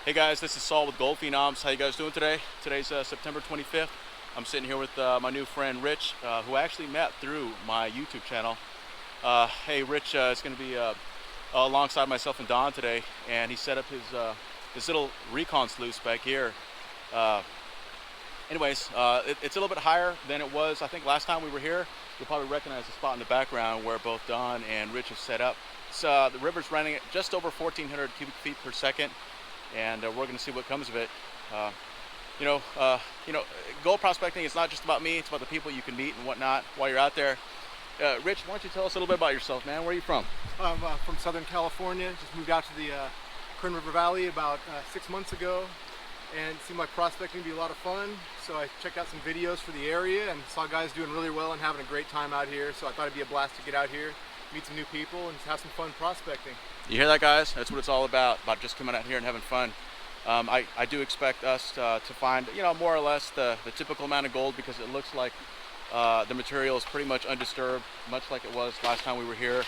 Hey guys, this is Saul with Gold Phenoms. How you guys doing today? Today's September 25th. I'm sitting here with my new friend Rich, who I actually met through my YouTube channel. Hey Rich is going to be alongside myself and Don today, and he set up his little recon sluice back here. It's a little bit higher than it was, I think, last time we were here. You'll probably recognize the spot in the background where both Don and Rich have set up. So the river's running at just over 1,400 cubic feet per second. And we're going to see what comes of it. Gold prospecting is not just about me, it's about the people you can meet and whatnot while you're out there. Rich, why don't you tell us a little bit about yourself, man? Where are you from? I'm from Southern California. Just moved out to the Kern River Valley about 6 months ago, and it seemed like prospecting would be a lot of fun. So I checked out some videos for the area and saw guys doing really well and having a great time out here. So I thought it'd be a blast to get out here, meet some new people, and have some fun prospecting. You hear that, guys? That's what it's all about just coming out here and having fun. I do expect us to find, more or less the typical amount of gold, because it looks like the material is pretty much undisturbed, much like it was last time we were here.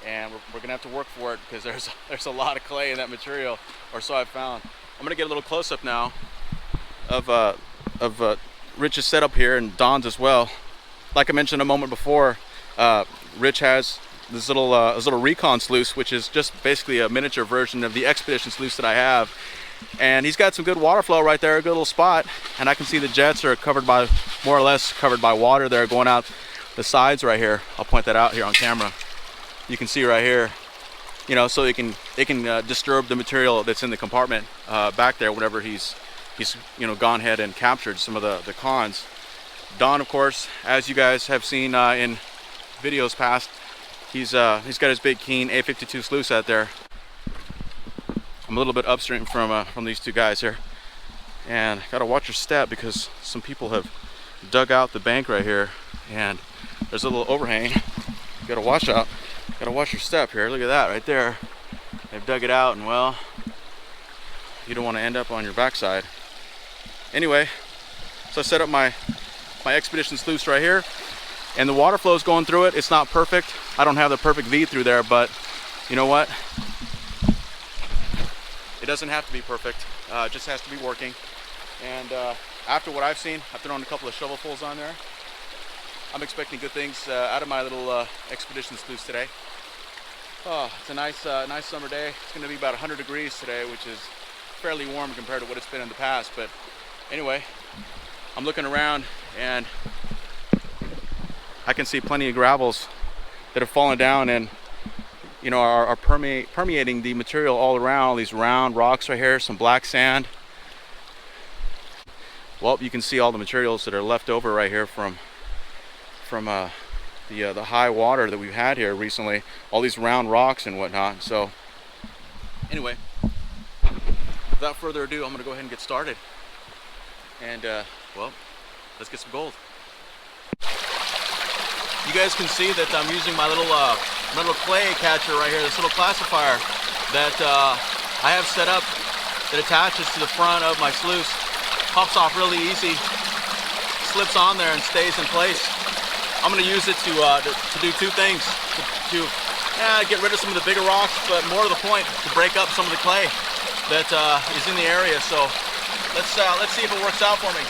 And we're gonna have to work for it, because there's a lot of clay in that material, or so I've found. I'm gonna get a little close-up now of Rich's setup here, and Don's as well. Like I mentioned a moment before, Rich has this little recon sluice, which is just basically a miniature version of the expedition sluice that I have. And he's got some good water flow right there, a good little spot. And I can see the jets are more or less covered by water there going out the sides right here. I'll point that out here on camera. You can see right here, so it can disturb the material that's in the compartment back there whenever he's gone ahead and captured some of the cons. Don, of course, as you guys have seen in videos past, he's got his big Keen A52 sluice out there. I'm a little bit upstream from these two guys here, and gotta watch your step, because some people have dug out the bank right here, and there's a little overhang. You gotta watch out. Gotta watch your step here. Look at that right there. They've dug it out, and well, you don't want to end up on your backside. Anyway, so I set up my expedition sluice right here, and the water flow is going through it. It's not perfect. I don't have the perfect V through there, but you know what? It doesn't have to be perfect. It just has to be working. And after what I've seen, I've thrown a couple of shovelfuls on there. I'm expecting good things out of my little expedition sluice today. Oh, it's a nice summer day. It's going to be about 100 degrees today, which is fairly warm compared to what it's been in the past. But anyway, I'm looking around, and I can see plenty of gravels that have fallen down and are permeating the material all around. All these round rocks right here, some black sand. Well, you can see all the materials that are left over right here from the high water that we've had here recently. All these round rocks and whatnot. So anyway, without further ado, I'm gonna go ahead and get started. And well, let's get some gold. You guys can see that I'm using my little clay catcher right here, this little classifier that I have set up that attaches to the front of my sluice. Pops off really easy, slips on there and stays in place. I'm going to use it to do two things: to get rid of some of the bigger rocks, but more to the point, to break up some of the clay that is in the area. So let's see if it works out for me.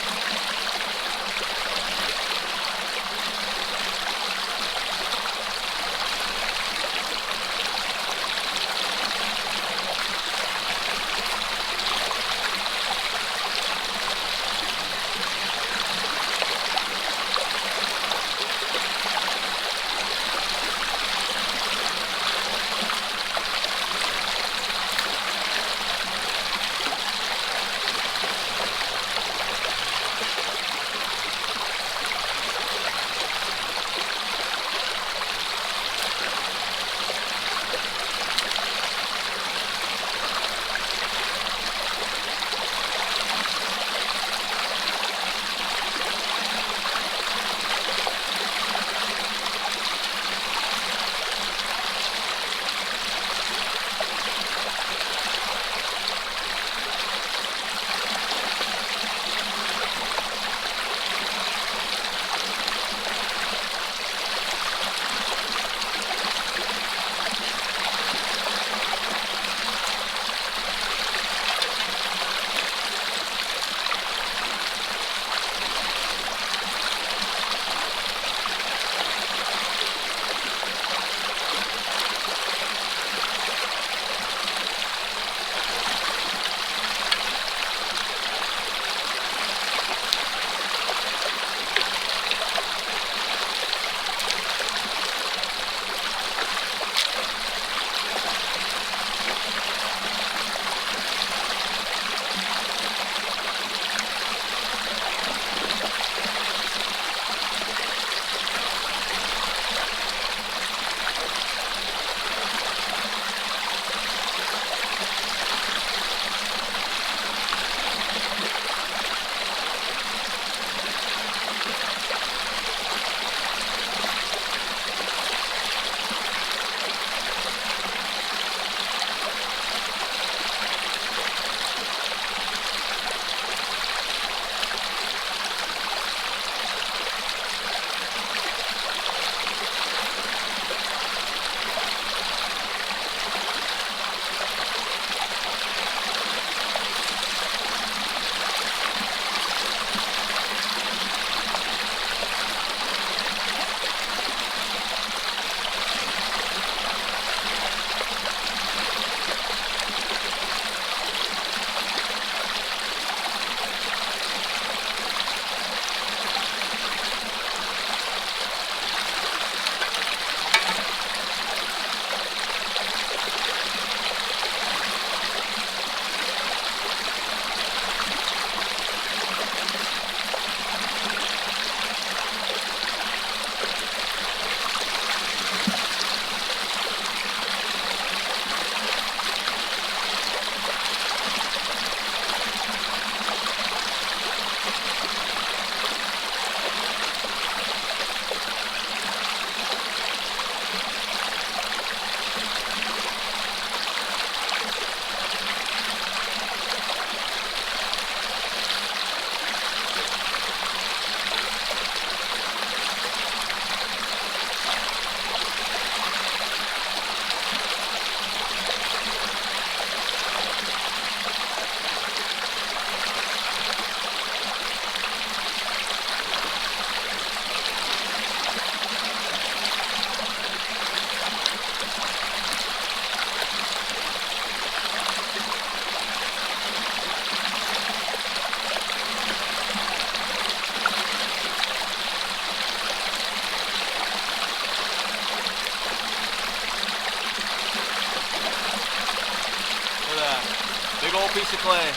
big old piece of clay.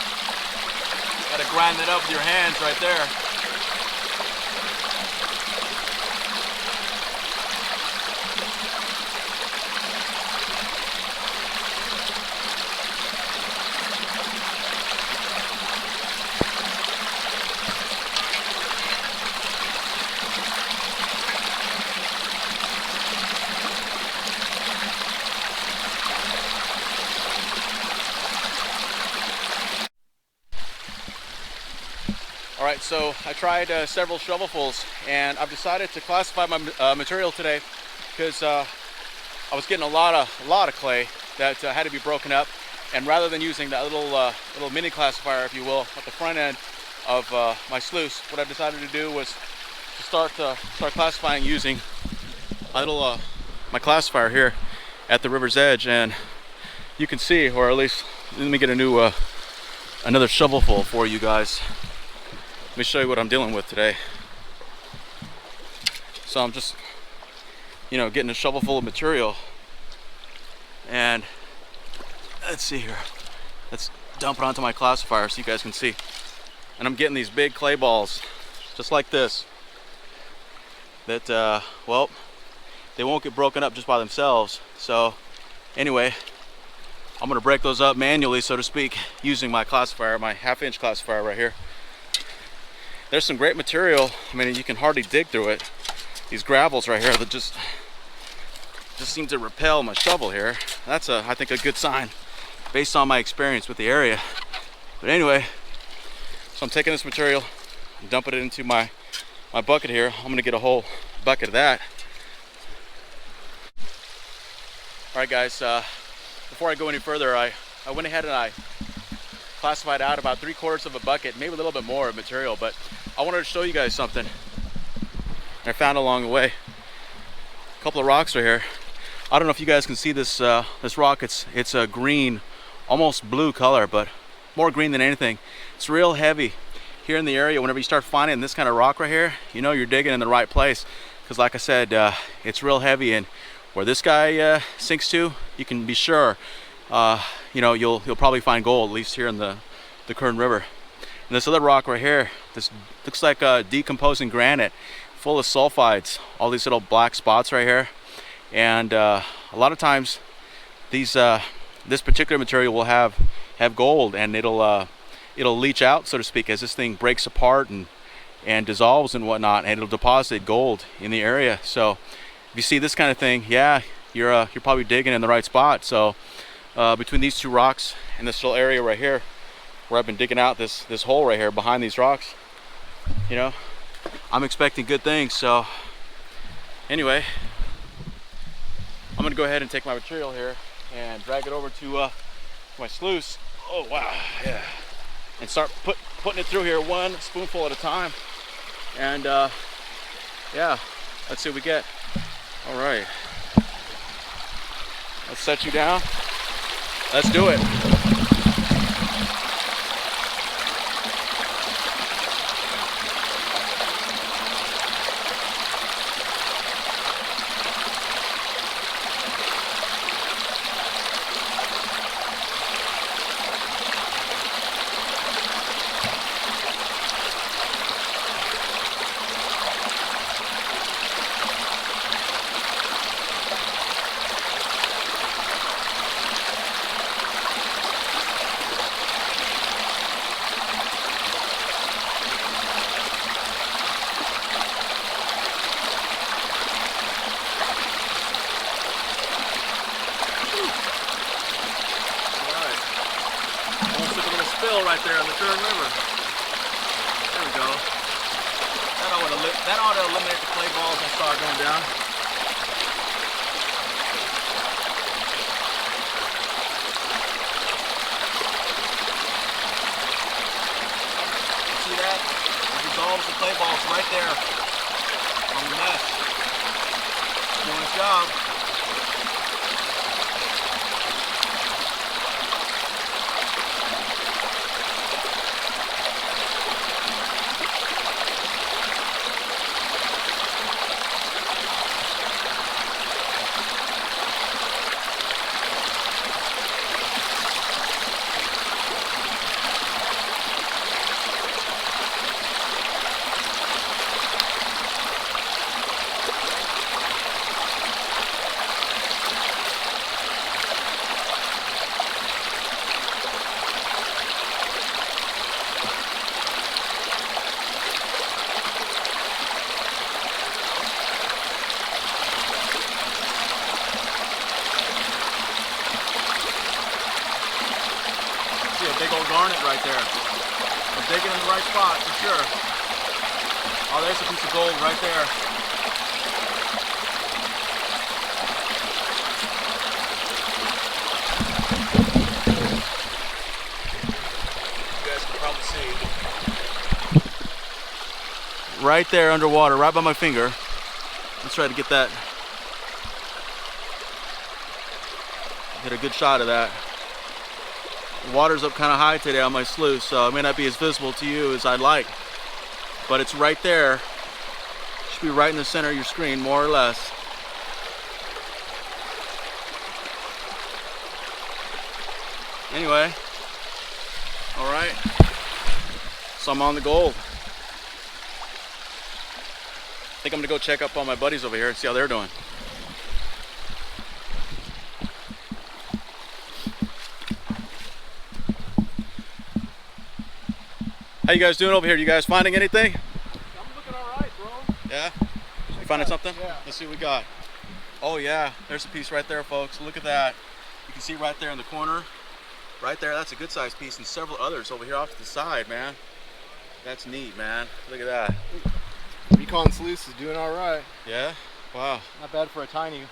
Gotta grind it up with your hands right there. Alright, so I tried several shovelfuls, and I've decided to classify my material today because I was getting a lot of clay that had to be broken up, and rather than using that little mini classifier, if you will, at the front end of my sluice, what I decided to do was to start classifying using my classifier here at the river's edge. And you can see, or at least let me get another shovelful for you guys. Let me show you what I'm dealing with today. So I'm just, getting a shovel full of material, and let's see here. Let's dump it onto my classifier so you guys can see. And I'm getting these big clay balls, just like this, that, well, they won't get broken up just by themselves. So anyway, I'm gonna break those up manually, so to speak, using my classifier, my 1/2-inch classifier right here. There's some great material. I mean, you can hardly dig through it. These gravels right here that just seem to repel my shovel here. That's I think a good sign based on my experience with the area. But anyway, so I'm taking this material and dumping it into my bucket here. I'm gonna get a whole bucket of that. All right, guys, before I go any further, I went ahead and I classified out about 3/4 of a bucket, maybe a little bit more of material, but I wanted to show you guys something I found along the way. A couple of rocks right here. I don't know if you guys can see this this rock. It's a green, almost blue color, but more green than anything. It's real heavy. Here in the area, whenever you start finding this kind of rock right here, you're digging in the right place, because like I said, it's real heavy, and where this guy sinks to, you can be sure you'll probably find gold, at least here in the Kern River. And this other rock right here, this looks like decomposing granite, full of sulfides, all these little black spots right here. And a lot of times this particular material will have gold, and it'll leach out, so to speak, as this thing breaks apart and dissolves and whatnot, and it'll deposit gold in the area. So if you see this kind of thing, yeah, you're probably digging in the right spot. So between these two rocks and this little area right here, where I've been digging out this hole right here behind these rocks, I'm expecting good things. So anyway, I'm gonna go ahead and take my material here and drag it over to my sluice. Oh wow, yeah, and start putting it through here, one spoonful at a time. And yeah, let's see what we get. All right, let's set you down. Let's do it. Right there on the Kern River. There we go. That ought to eliminate the clay balls that start going down. See that? It dissolves the clay balls right there on the mesh. Doing its job. see a big old garnet right there. I'm digging in the right spot for sure. Oh, there's a piece of gold right there. You guys can probably see. Right there underwater, right by my finger. Let's try to get that. Get a good shot of that. The water's up kind of high today on my sluice, so it may not be as visible to you as I'd like. But it's right there. Should be right in the center of your screen, more or less. Anyway, all right. So I'm on the gold. I think I'm gonna go check up on my buddies over here and see how they're doing. How you guys doing over here? You guys finding anything? I'm looking all right, bro. Yeah? You finding something? Yeah. Let's see what we got. Oh yeah, there's a piece right there, folks. Look at that. You can see right there in the corner. Right there, that's a good sized piece, and several others over here off to the side, man. That's neat, man. Look at that. Recon Sluice is doing all right. Yeah? Wow. Not bad for a tiny.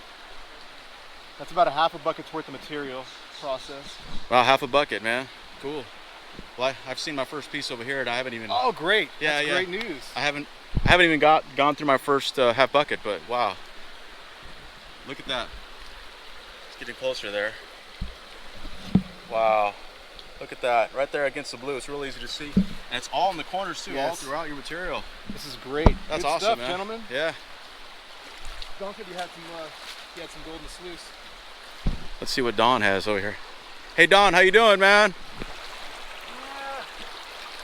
That's about a half a bucket's worth of material process. Wow, half a bucket, man. Cool. Well, I've seen my first piece over here, and I haven't even. Oh, great! Yeah, That's yeah. great news. I haven't even gone through my first half bucket, but wow. Look at that. It's getting closer there. Wow. Look at that. Right there against the blue. It's real easy to see. And it's all in the corners too, Yes. all throughout your material. This is great. That's Good awesome, stuff, man. gentlemen. Yeah. Don said you had some gold in the sluice. Let's see what Don has over here. Hey Don, how you doing, man? Yeah,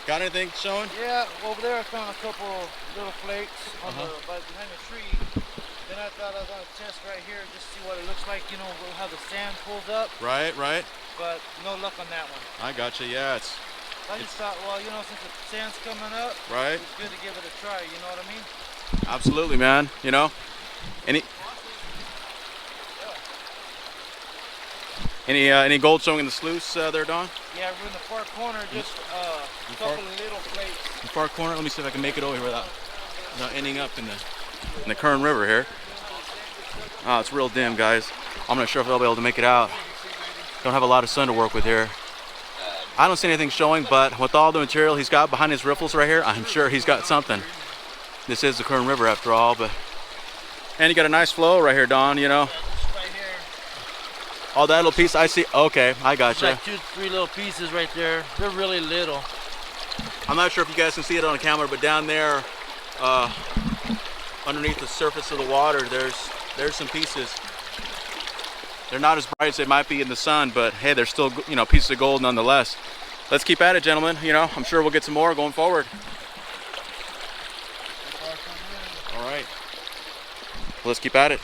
Got anything showing? yeah, over there I found a couple little flakes on behind the tree. Then I thought I was gonna test right here just see what it looks like, you know, how the sand pulls up, Right, right. but no luck on that one. I gotcha. Yeah, it's I just thought, well, you know, since the sand's coming up, right. it's good to give it a try, you know what I mean? Absolutely, man. You know, any gold showing in the sluice there, Don? Yeah, we're in the far corner, just a couple of little flakes. In the far corner. Let me see if I can make it over here without ending up in the Kern River here. Oh, it's real dim, guys. I'm not sure if I'll be able to make it out. Don't have a lot of sun to work with here. I don't see anything showing, but with all the material he's got behind his riffles right here, I'm sure he's got something. This is the Kern River after all, and you got a nice flow right here, Don, you know. Right here. Oh, that little piece I see. Okay, I gotcha. Like 2-3 little pieces right there. They're really little. I'm not sure if you guys can see it on camera, but down there, underneath the surface of the water, there's some pieces. They're not as bright as they might be in the sun, but hey, they're still, you know, pieces of gold nonetheless. Let's keep at it, gentlemen. You know, I'm sure we'll get some more going forward. All right. Let's keep at it.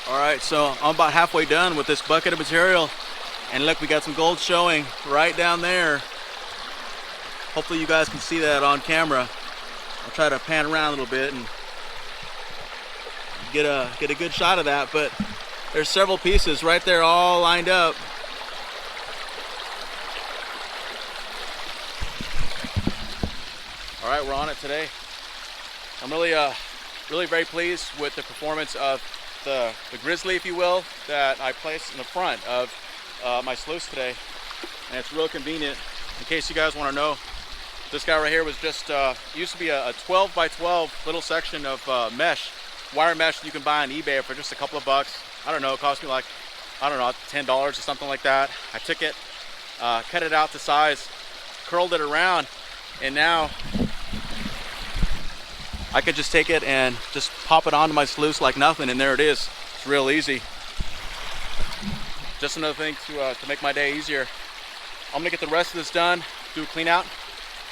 All right, so I'm about halfway done with this bucket of material. And look, we got some gold showing right down there. Hopefully you guys can see that on camera. I'll try to pan around a little bit and get a good shot of that, but there's several pieces right there all lined up. All right, we're on it today. I'm really very pleased with the performance of the grizzly, if you will, that I placed in the front of my sluice today. And it's real convenient. In case you guys want to know, this guy right here was just used to be a 12 by 12 little section of mesh, wire mesh you can buy on eBay for just a couple of bucks. I don't know, it cost me like, I don't know, $10 or something like that. I took it, cut it out to size, curled it around, and now I could just take it and just pop it onto my sluice like nothing, and there it is. It's real easy. Just another thing to make my day easier. I'm gonna get the rest of this done, do a clean out,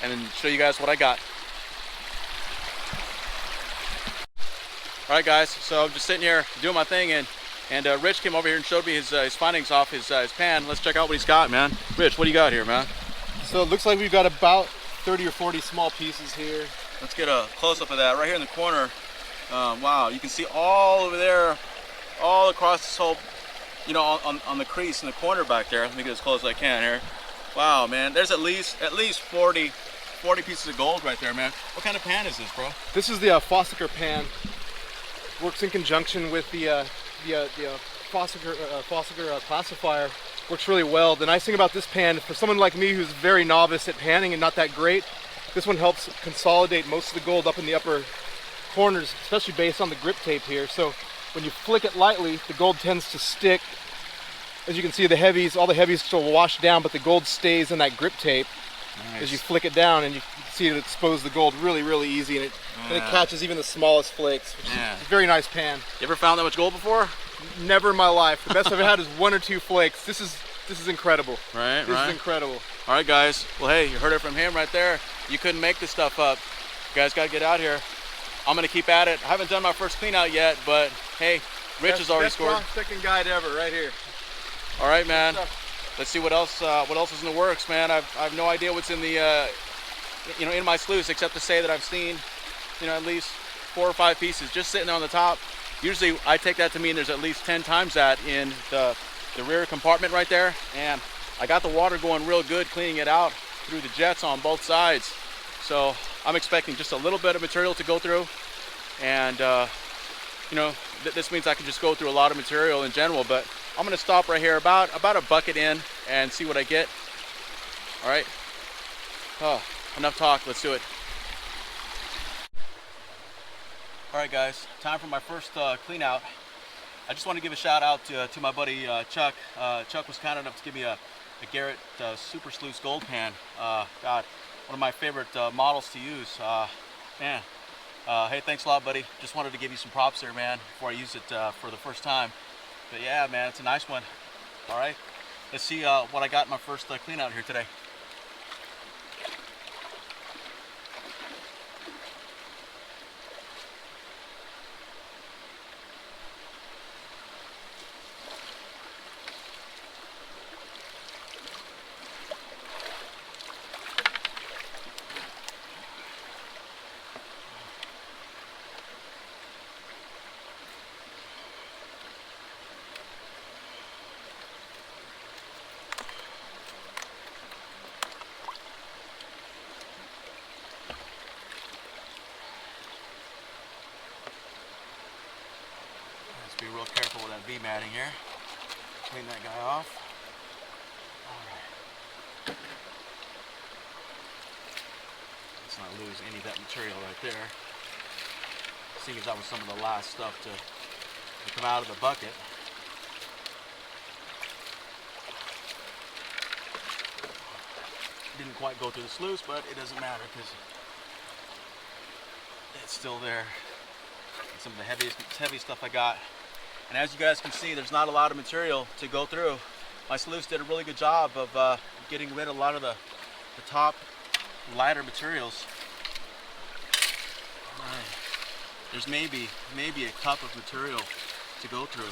and then show you guys what I got. All right, guys, so I'm just sitting here doing my thing, and Rich came over here and showed me his findings off his pan. Let's check out what he's got, man. Rich, what do you got here, man? So it looks like we've got about 30 or 40 small pieces here. Let's get a close-up of that right here in the corner. Wow, you can see all over there, all across this whole, you know, on the crease in the corner back there. Let me get as close as I can here. Wow, man, there's at least 40 pieces of gold right there, man. What kind of pan is this, bro? This is the Fossicker pan. Works in conjunction with the Fossicker classifier. Works really well. The nice thing about this pan, for someone like me who's very novice at panning and not that great, this one helps consolidate most of the gold up in the upper corners, especially based on the grip tape here. So when you flick it lightly, the gold tends to stick. As you can see, all the heavies still wash down, but the gold stays in that grip tape. Nice. As you flick it down, and you can see it expose the gold really, really easy, and it catches even the smallest flakes. It's a very nice pan. You ever found that much gold before? Never in my life. The best I've had is 1 or 2 flakes. This is incredible. Right, This is incredible. All right, guys. Well, hey, you heard it from him right there. You couldn't make this stuff up. You guys got to get out here. I'm going to keep at it. I haven't done my first clean out yet, but hey, Rich has already scored. Second guide ever, right here. All right, man. Let's see what else is in the works, man. I have no idea what's in the in my sluice, except to say that I've seen, at least 4 or 5 pieces just sitting there on the top. Usually I take that to mean there's at least 10 times that in the rear compartment right there, and I got the water going real good, cleaning it out through the jets on both sides. So I'm expecting just a little bit of material to go through, and this means I can just go through a lot of material in general, but I'm gonna stop right here about a bucket in and see what I get. All right, enough talk, let's do it. All right, guys, time for my first clean out. I just want to give a shout out to my buddy Chuck. Chuck was kind enough to give me a Garrett Super Sluice Gold Pan. God, one of my favorite models to use. Man, hey, thanks a lot, buddy. Just wanted to give you some props there, man, before I use it for the first time. But yeah, man, it's a nice one. All right, let's see what I got in my first clean out here today. Be real careful with that V matting here. Clean that guy off. Alright. Let's not lose any of that material right there. Seeing as that was some of the last stuff to come out of the bucket. Didn't quite go through the sluice, but it doesn't matter because it's still there. And some of the heavy stuff I got. And as you guys can see, there's not a lot of material to go through. My sluice did a really good job of getting rid of a lot of the top lighter materials. There's maybe a cup of material to go through.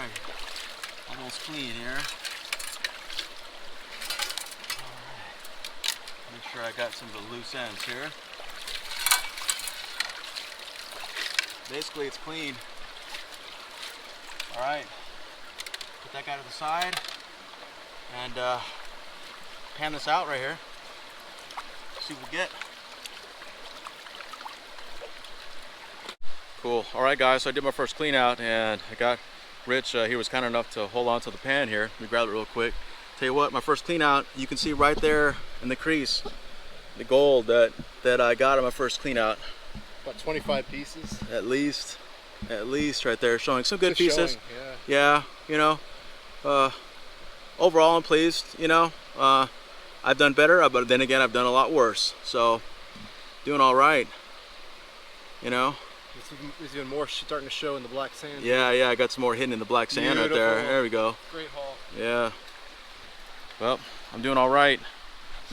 right, almost clean here. All right, make sure I got some of the loose ends here. Basically, it's clean. All right, put that guy to the side and pan this out right here. See what we get. Cool. All right, guys. So I did my first clean out, and I got Rich. He was kind enough to hold on to the pan here. Let me grab it real quick. Tell you what, my first clean out, you can see right there in the crease, the gold that I got on my first clean out. About 25 pieces. At least right there, showing some good pieces. Showing, yeah. You know, overall I'm pleased. You know, I've done better, but then again I've done a lot worse. So doing all right. You know. There's even more starting to show in the black sand. Yeah, I got some more hidden in the black sand right there. There we go. Great haul. Yeah. Well, I'm doing all right.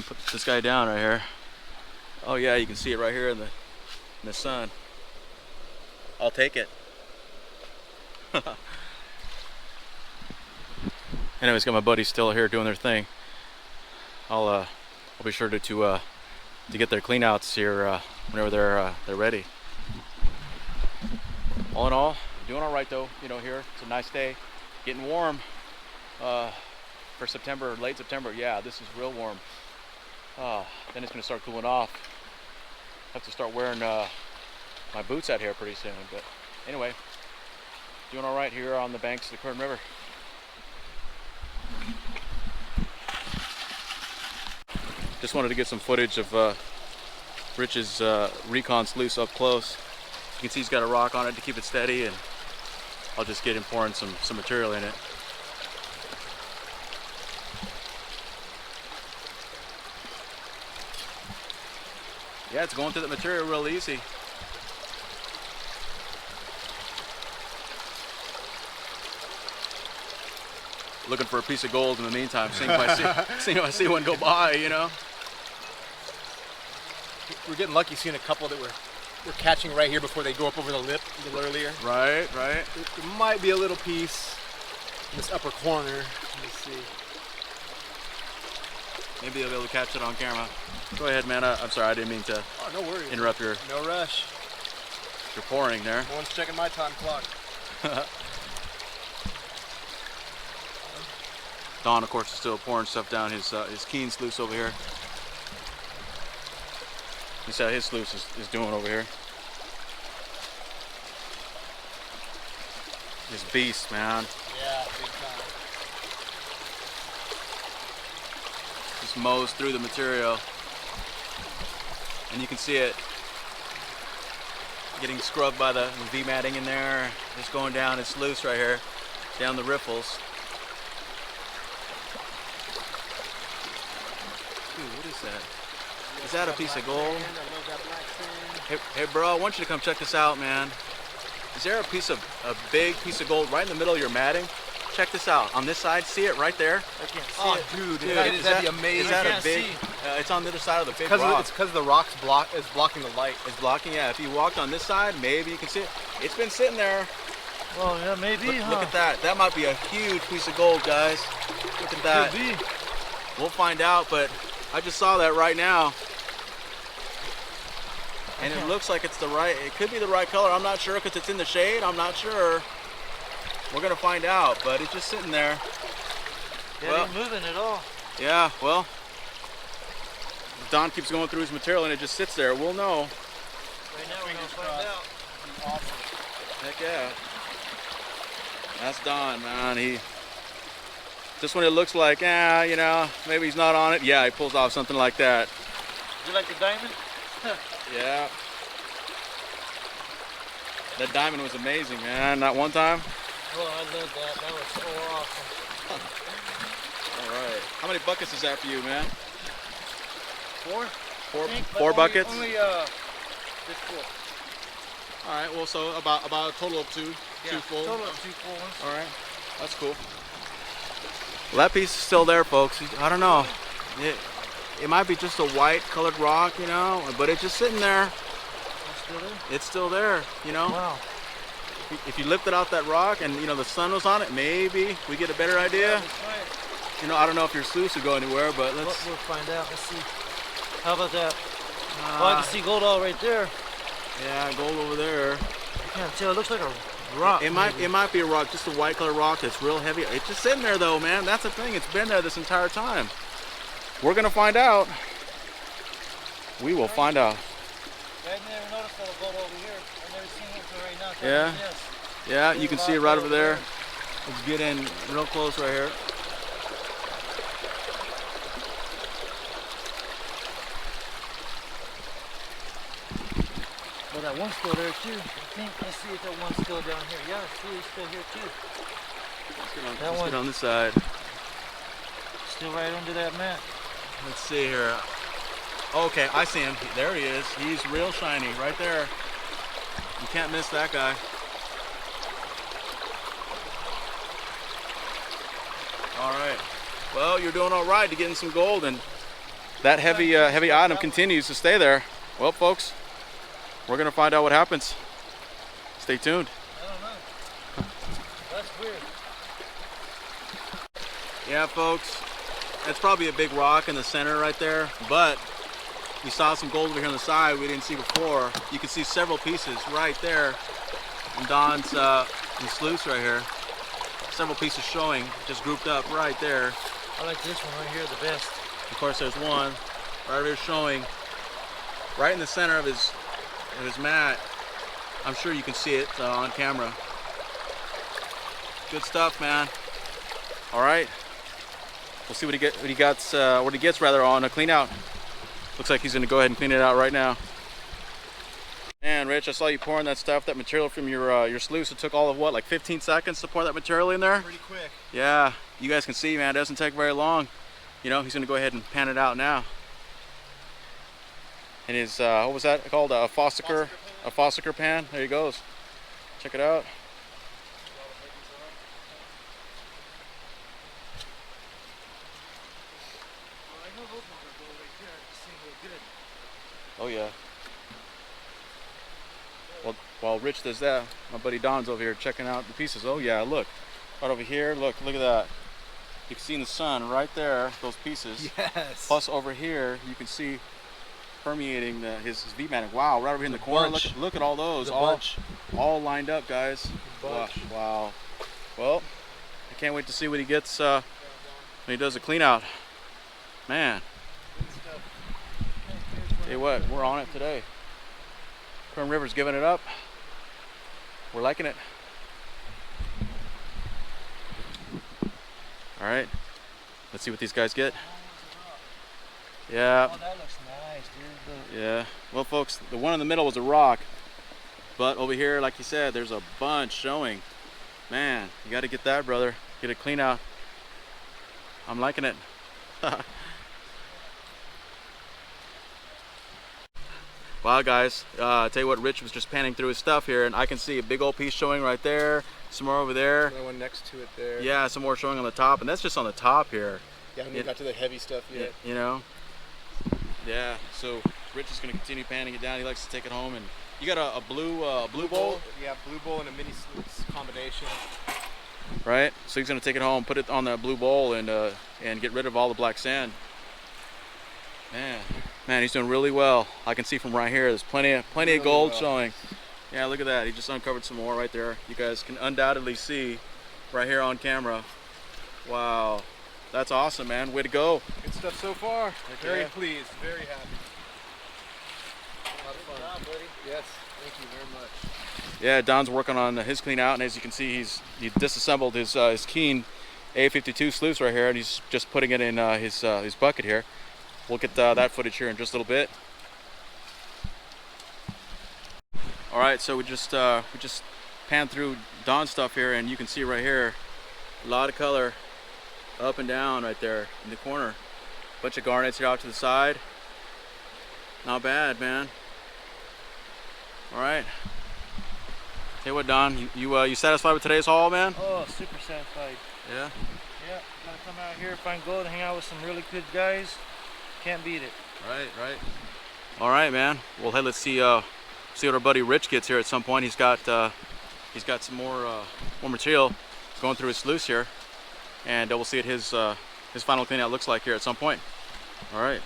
Put this guy down right here. Oh yeah, you can see it right here in the sun. I'll take it. Anyways, got my buddies still here doing their thing. I'll be sure to get their cleanouts here whenever they're ready. All in all, doing all right though. You know, here it's a nice day, getting warm for September, late September. Yeah, this is real warm. Then it's gonna start cooling off. I have to start wearing my boots out here pretty soon. But anyway, doing all right here on the banks of the Kern River. Just wanted to get some footage of Rich's recon sluice up close. You can see he's got a rock on it to keep it steady, and I'll just get him pouring some material in it. Yeah, it's going through the material real easy. Looking for a piece of gold in the meantime, seeing if I see one go by, you know. We're getting lucky seeing a couple that we're catching right here before they go up over the lip a little earlier. Right. There might be a little piece in this upper corner. Let me see. Maybe I'll be able to catch it on camera. Go ahead, man. I'm sorry, I didn't mean to no worries. interrupt your No rush. Your pouring there. No one's checking my time clock. Don, of course, is still pouring stuff down his Keen sluice over here. You see how his sluice is doing over here. This beast, man. Yeah, big time. Just mows through the material. And you can see it getting scrubbed by the V matting in there. Just going down his sluice right here, down the riffles. Dude, what is that? Is that a piece of gold? Hey bro, I want you to come check this out, man. Is there a big piece of gold right in the middle of your matting? Check this out. On this side, see it right there? I can't see it. Dude, that'd be amazing. Is that a big? It's on the other side of the big rock. It's because the rock's blocking the light. It's blocking. Yeah. If you walked on this side, maybe you can see it. It's been sitting there. Well, yeah, maybe. Look at that. That might be a huge piece of gold, guys. Look at that. Could be. We'll find out, but I just saw that right now. And it looks like it could be the right color. I'm not sure because it's in the shade. I'm not sure. We're gonna find out, but it's just sitting there. Yeah, well, it ain't moving at all. Yeah, well, Don keeps going through his material and it just sits there. We'll know. Right now we're gonna find out. Awesome. Heck yeah. That's Don, man. Just when it looks like, you know, maybe he's not on it. Yeah, he pulls off something like that. You like the diamond? Yeah. That diamond was amazing, man. That one time. Oh, I love that. That was so awesome. All right. How many buckets is that for you, man? 4? Four buckets? Only this full. All right. Well, so about a total of two full. Total of 2 full ones. All right. That's cool. Well, that piece is still there, folks. I don't know. It might be just a white colored rock, you know, but it's just sitting there. It's still there? It's still there, you know. Wow. if you lifted out that rock and, you know, the sun was on it, maybe we get a better idea. Let's try it. You know, I don't know if your sluice will go anywhere, but We'll let's. find out. Let's see. How about that? Oh, I can see gold all right there. Yeah, gold over there. I can't tell. It looks like a rock. It might be a rock, just a white color rock that's real heavy. It's just sitting there though, man. That's the thing. It's been there this entire time. We're gonna find out. We will find out. I never noticed all the gold over here. I've never seen it until right now. Yeah. Yes. Yeah, you can see it right over there. Let's get in real close right here. Well, that one's still there too. I think. Let's see if that one's still down here. Yeah, see, it's still here too. Let's get on this side. Still right under that mat. Let's see here. Okay, I see him. There he is. He's real shiny right there. You can't miss that guy. All right. Well, you're doing all right to getting some gold, and that heavy item continues to stay there. Well, folks, we're gonna find out what happens. Stay tuned. I don't know. That's weird. Yeah, folks, that's probably a big rock in the center right there, but we saw some gold over here on the side we didn't see before. You can see several pieces right there in Don's sluice right here. Several pieces showing, just grouped up right there. I like this one right here the best. Of course, there's one right over here showing right in the center of his mat. I'm sure you can see it on camera. Good stuff, man. All right, we'll see what he gets rather on a clean out. Looks like he's gonna go ahead and clean it out right now. Man, Rich, I saw you pouring that material from your sluice. It took all of what, like 15 seconds to pour that material in there? Pretty quick. Yeah, you guys can see, man, it doesn't take very long. You know, he's gonna go ahead and pan it out now. And his, what was that called? A Fossicker pan. There he goes. Check it out. Oh yeah. Well, while Rich does that, my buddy Don's over here checking out the pieces. Oh yeah, look. Right over here, look at that. You can see in the sun right there, those pieces. Yes. Plus over here, you can see permeating his V-matic. Wow, right over here in the corner. Look at all those. All lined up, guys. Wow. Well, I can't wait to see what he gets when he does a clean out. Man. Tell you what, we're on it today. Kern River's giving it up. We're liking it. All right, let's see what these guys get. Yeah. Oh, that looks nice, dude. Yeah. Well, folks, the one in the middle was a rock, but over here, like you said, there's a bunch showing. Man, you got to get that, brother. Get a clean out. I'm liking it. Wow, guys, tell you what, Rich was just panning through his stuff here, and I can see a big old piece showing right there, some more over there. Another one next to it there. Yeah, some more showing on the top, and that's just on the top here. Yeah, I haven't got to the heavy stuff yet. You know? Yeah, so Rich is going to continue panning it down. He likes to take it home, and you got a blue bowl? Yeah, blue bowl and a mini sluice combination. Right, so he's going to take it home, put it on that blue bowl, and get rid of all the black sand. Man, he's doing really well. I can see from right here, there's plenty of gold showing. Yeah, look at that. He just uncovered some more right there. You guys can undoubtedly see right here on camera. Wow, that's awesome, man. Way to go. Good stuff so far. Very yeah. pleased, very happy. A lot of fun. Good job, buddy. Yes, thank you very much. Yeah, Don's working on his clean out, and as you can see, he disassembled his Keen A52 sluice right here, and he's just putting it in his bucket here. We'll get that footage here in just a little bit. All right, so we just panned through Don's stuff here, and you can see right here a lot of color up and down right there in the corner. Bunch of garnets here out to the side. Not bad, man. All right. Hey, what, Don? You satisfied with today's haul, man? Oh, super satisfied. Yeah. Yeah, gotta come out here, find gold, hang out with some really good guys. Can't beat it. Right. All right, man. Well, hey, let's see what our buddy Rich gets here at some point. He's got he's got some more material going through his sluice here, and we'll see what his final cleanout looks like here at some point. All right.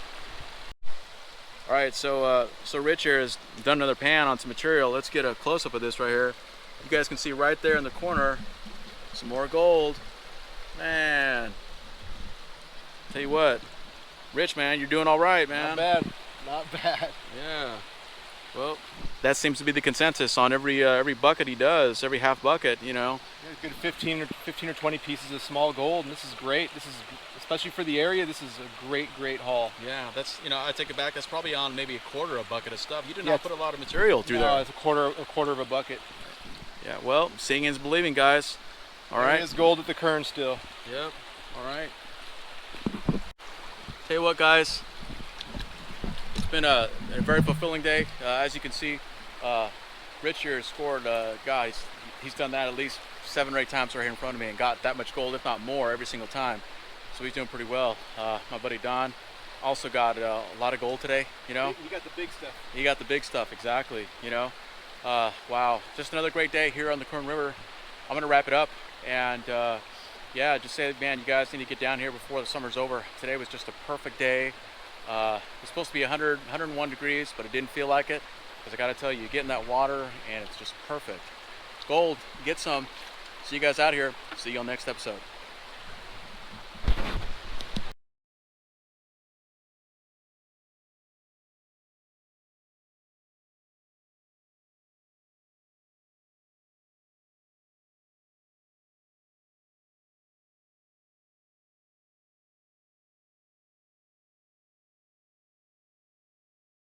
All right, so Rich here has done another pan on some material. Let's get a close-up of this right here. You guys can see right there in the corner, some more gold. Man, tell you what, Rich, man, you're doing all right, man. Not bad, not bad. Yeah. Well, that seems to be the consensus on every bucket he does, every half bucket, you know. Yeah, good 15 or 20 pieces of small gold, and this is great. This is, especially for the area, this is a great haul. Yeah, that's, you know, I take it back. That's probably on maybe a quarter of a bucket of stuff. You did not put a lot of material through there. No, it's a quarter of a bucket. Yeah, well, seeing is believing, guys. All right. There is gold at the Kern still. Yep. All right. Tell you what, guys. It's been a very fulfilling day. As you can see, Rich here scored, guys, he's done that at least 7 or 8 times right here in front of me and got that much gold, if not more, every single time. So he's doing pretty well. My buddy Don also got a lot of gold today, you know. You got the big stuff. He got the big stuff, exactly, you know. Wow, just another great day here on the Kern River. I'm gonna wrap it up, and yeah, just say, man, you guys need to get down here before the summer's over. Today was just a perfect day. It's supposed to be 100, 101 degrees, but it didn't feel like it, because I gotta tell you, you get in that water and it's just perfect. It's gold, get some. See you guys out here. See you on the next episode.